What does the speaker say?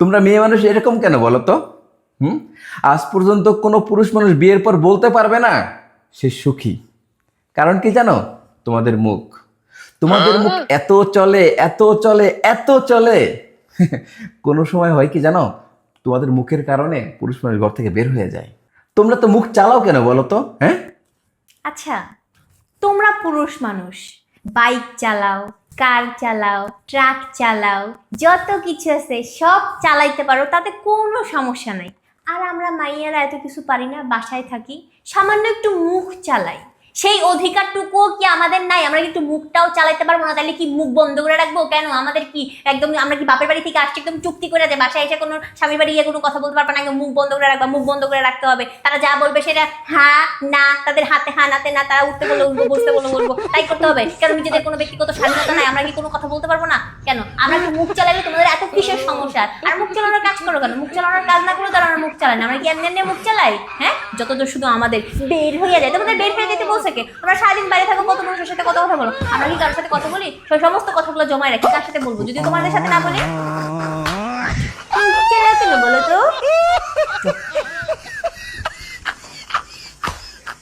তোমরা মেয়ে মানুষ এরকম কেন বলো তো? হুম? আজ পর্যন্ত কোনো পুরুষ মানুষ বিয়ের পর বলতে পারবে না সে সুখী। কারণ কি জানো? তোমাদের মুখ। তোমাদের মুখ এত চলে, এত চলে, এত চলে। কোনো সময় হয় কি জানো? তোমাদের মুখের কারণে পুরুষ মানুষ ঘর থেকে বের হয়ে যায়। তোমরা তো মুখ চালাও কেন বলো তো? হ্যাঁ, আচ্ছা, তোমরা পুরুষ মানুষ, বাইক চালাও, কার চালাও, ট্রাক চালাও, যত কিছু আছে সব চালাইতে পারো, তাতে কোনো সমস্যা নাই। আর আমরা মাইয়ারা এত কিছু পারি না, বাসায় থাকি, সামান্য একটু মুখ চালাই, সেই অধিকারটুকুও কি আমাদের নাই? আমরা কি একটু মুখটাও চালাইতে পারবো না? তাহলে কি মুখ বন্ধ করে রাখবো কেন? আমাদের কি একদম, আমরা কি বাপের বাড়ি থেকে আসছি একদম চুক্তি করে যে বাসায় এসে কোনো স্বামীর বাড়ি গিয়ে কোনো কথা বলতে পারবে না, একদম মুখ বন্ধ করে রাখবা, মুখ বন্ধ করে রাখতে হবে। তারা যা বলবে সেটা হ্যাঁ না, তাদের হাতে হ্যাঁ নাতে না, তারা উঠতে বলে উঠবো, বসতে বলে বলবো, তাই করতে হবে। কারণ নিজেদের কোনো ব্যক্তিগত স্বাধীনতা নাই, আমরা কি কোনো কথা বলতে পারবো না কেন? আমরা কি মুখ চালাইলে তোমাদের এত কিসের সমস্যা? আর মুখ চালানোর কাজ করো কেন? মুখ চালানোর কাজ না করলে তারা আমরা মুখ চালাই না, আমরা কি এমনি এমনি মুখ চালাই? হ্যাঁ, যতদূর শুধু আমাদের বের হয়ে যায়। তোমাদের বের হয়ে যেতে বলছে কে? আমরা সারাদিন বাইরে থাকো, কত মানুষের সাথে কথা বলো, আমরা কি কারোর সাথে কথা বলি? সেই সমস্ত কথাগুলো জমায় রাখি, কার সাথে বলবো যদি তোমাদের সাথে না বলি?